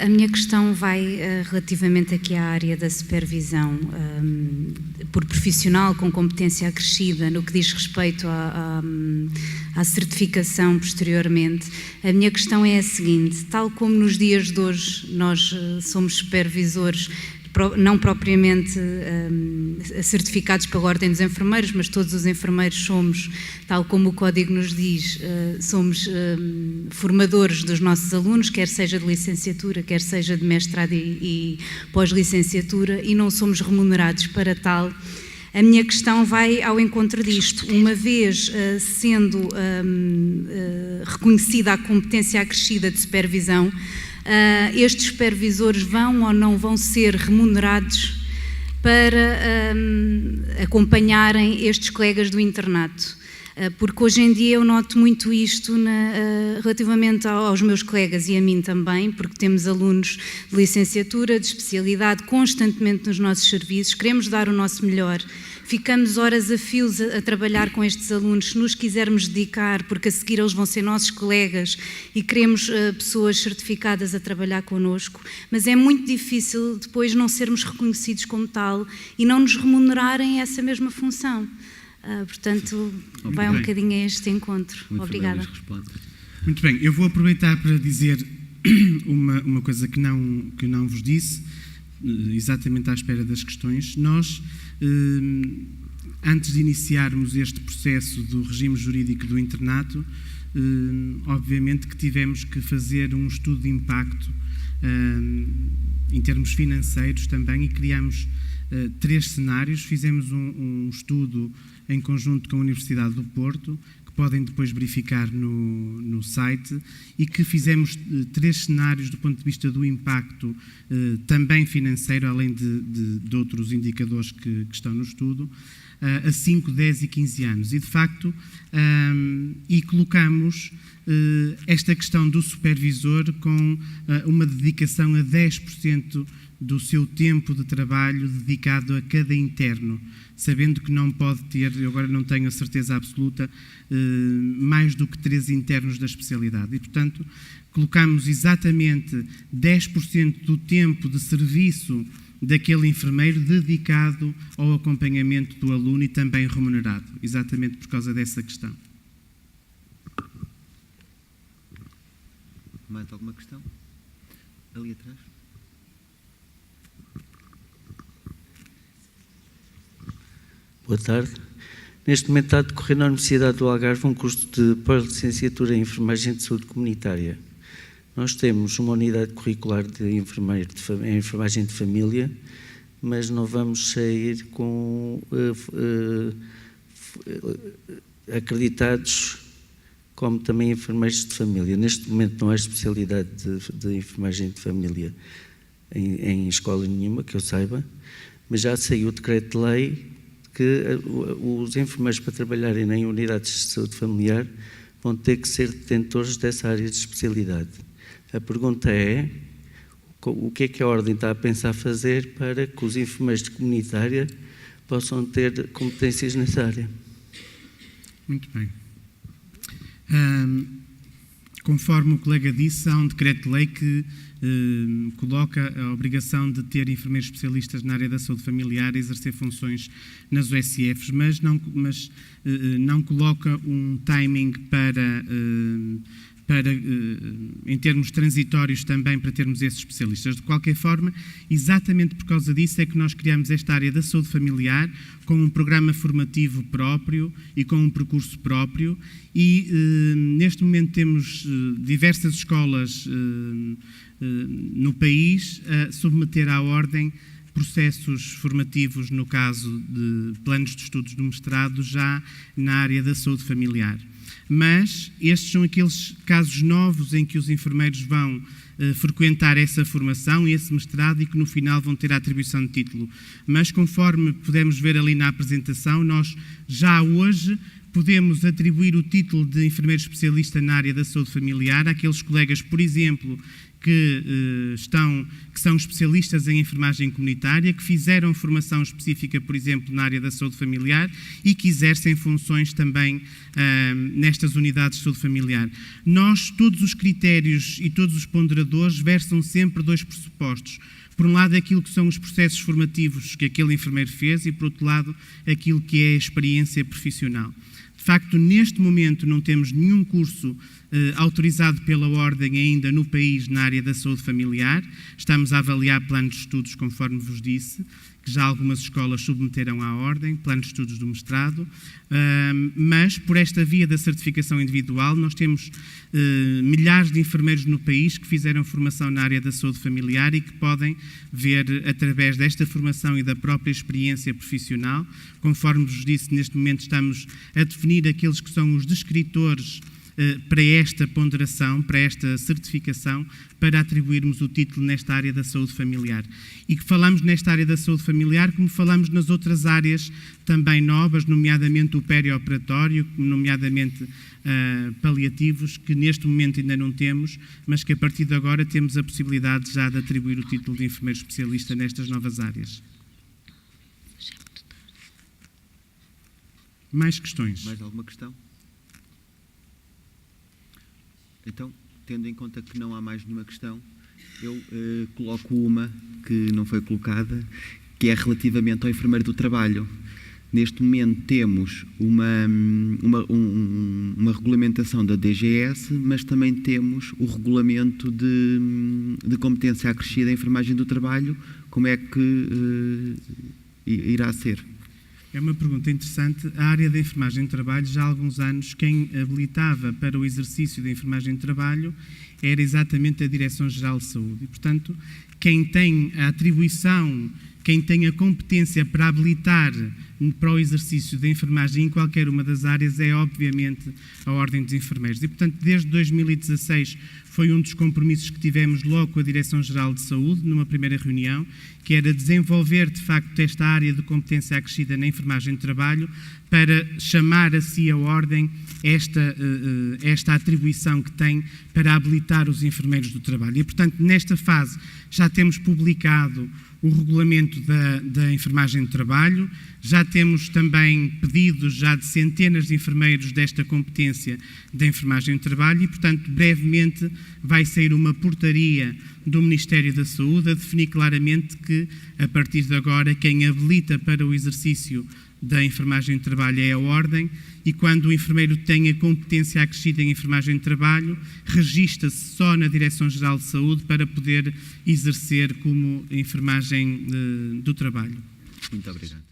A minha questão vai relativamente aqui à área da supervisão por profissional com competência acrescida no que diz respeito à certificação posteriormente. A minha questão é a seguinte: tal como nos dias de hoje nós somos supervisores, não propriamente certificados pela Ordem dos Enfermeiros, mas todos os enfermeiros somos, tal como o Código nos diz, somos formadores dos nossos alunos, quer seja de licenciatura, quer seja de mestrado e pós-licenciatura, e não somos remunerados para tal. A minha questão vai ao encontro disto. Uma vez sendo reconhecida a competência acrescida de supervisão, estes supervisores vão ou não vão ser remunerados para acompanharem estes colegas do internato? Porque hoje em dia eu noto muito isto relativamente aos meus colegas e a mim também, porque temos alunos de licenciatura, de especialidade, constantemente nos nossos serviços, queremos dar o nosso melhor, ficamos horas a fios a trabalhar com estes alunos, se nos quisermos dedicar, porque a seguir eles vão ser nossos colegas e queremos pessoas certificadas a trabalhar connosco, mas é muito difícil depois não sermos reconhecidos como tal e não nos remunerarem essa mesma função. Portanto, vai um bocadinho a este encontro. Muito Obrigada. Muito bem, eu vou aproveitar para dizer uma coisa que não vos disse, exatamente à espera das questões. Nós, antes de iniciarmos este processo do regime jurídico do internato, obviamente que tivemos que fazer um estudo de impacto em termos financeiros também, e criámos 3 cenários. Fizemos um estudo em conjunto com a Universidade do Porto, que podem depois verificar no site, e que fizemos 3 cenários do ponto de vista do impacto também financeiro, além de outros indicadores que estão no estudo, a 5, 10 e 15 anos. E, de facto, e colocamos esta questão do supervisor com uma dedicação a 10% do seu tempo de trabalho dedicado a cada interno, sabendo que não pode ter, eu agora não tenho a certeza absoluta, mais do que 3 internos da especialidade. E, portanto, colocamos exatamente 10% do tempo de serviço daquele enfermeiro dedicado ao acompanhamento do aluno e também remunerado, exatamente por causa dessa questão. Mais alguma questão? Ali atrás. Boa tarde. Neste momento está a decorrer na Universidade do Algarve um curso de pós-licenciatura em Enfermagem de Saúde Comunitária. Nós temos uma unidade curricular de enfermagem de família, mas não vamos sair com acreditados como também enfermeiros de família. Neste momento não há especialidade de enfermagem de família em escola nenhuma, que eu saiba, mas já saiu o decreto-lei que os enfermeiros, para trabalharem em unidades de saúde familiar, vão ter que ser detentores dessa área de especialidade. A pergunta é: o que é que a Ordem está a pensar fazer para que os enfermeiros de comunitária possam ter competências nessa área? Muito bem. Conforme o colega disse, há um decreto-lei que coloca a obrigação de ter enfermeiros especialistas na área da saúde familiar a exercer funções nas USFs, mas não coloca um timing para em termos transitórios também, para termos esses especialistas. De qualquer forma, exatamente por causa disso é que nós criamos esta área da saúde familiar com um programa formativo próprio e com um percurso próprio e neste momento temos diversas escolas no país a submeter à Ordem processos formativos, no caso de planos de estudos do mestrado, já na área da saúde familiar. Mas estes são aqueles casos novos em que os enfermeiros vão frequentar essa formação e esse mestrado e que no final vão ter a atribuição de título. Mas conforme pudemos ver ali na apresentação, nós já hoje podemos atribuir o título de enfermeiro especialista na área da saúde familiar àqueles colegas, por exemplo, que são especialistas em enfermagem comunitária, que fizeram formação específica, por exemplo, na área da saúde familiar e que exercem funções também nestas unidades de saúde familiar. Todos os critérios e todos os ponderadores versam sempre dois pressupostos. Por um lado, aquilo que são os processos formativos que aquele enfermeiro fez e, por outro lado, aquilo que é a experiência profissional. De facto, neste momento não temos nenhum curso autorizado pela Ordem ainda no país na área da saúde familiar. Estamos a avaliar planos de estudos, conforme vos disse, que já algumas escolas submeteram à Ordem, planos de estudos do mestrado, mas por esta via da certificação individual nós temos milhares de enfermeiros no país que fizeram formação na área da saúde familiar e que podem ver, através desta formação e da própria experiência profissional, conforme vos disse, neste momento estamos a definir aqueles que são os descritores para esta ponderação, para esta certificação, para atribuirmos o título nesta área da saúde familiar. E que falamos nesta área da saúde familiar como falamos nas outras áreas também novas, nomeadamente o perioperatório, nomeadamente paliativos, que neste momento ainda não temos, mas que a partir de agora temos a possibilidade já de atribuir o título de enfermeiro especialista nestas novas áreas. Mais questões? Mais alguma questão? Então, tendo em conta que não há mais nenhuma questão, eu coloco uma que não foi colocada, que é relativamente ao enfermeiro do trabalho. Neste momento temos uma regulamentação da DGS, mas também temos o regulamento de competência acrescida em enfermagem do trabalho. Como é que irá ser? É uma pergunta interessante. A área da enfermagem de trabalho, já há alguns anos, quem habilitava para o exercício da enfermagem de trabalho era exatamente a Direção-Geral de Saúde. E, portanto, quem tem a atribuição, quem tem a competência para habilitar para o exercício da enfermagem em qualquer uma das áreas é, obviamente, a Ordem dos Enfermeiros. E, portanto, desde 2016 foi um dos compromissos que tivemos logo com a Direção-Geral de Saúde, numa primeira reunião, que era desenvolver, de facto, esta área de competência acrescida na enfermagem de trabalho para chamar a si a Ordem esta atribuição que tem para habilitar os enfermeiros do trabalho. E, portanto, nesta fase já temos publicado o regulamento da enfermagem de trabalho, já temos também pedidos já de centenas de enfermeiros desta competência da enfermagem de trabalho e, portanto, brevemente vai sair uma portaria do Ministério da Saúde a definir claramente que, a partir de agora, quem habilita para o exercício da enfermagem de trabalho é a Ordem e quando o enfermeiro tem a competência acrescida em enfermagem de trabalho, registra-se só na Direção-Geral de Saúde para poder exercer como enfermagem do trabalho. Muito obrigado.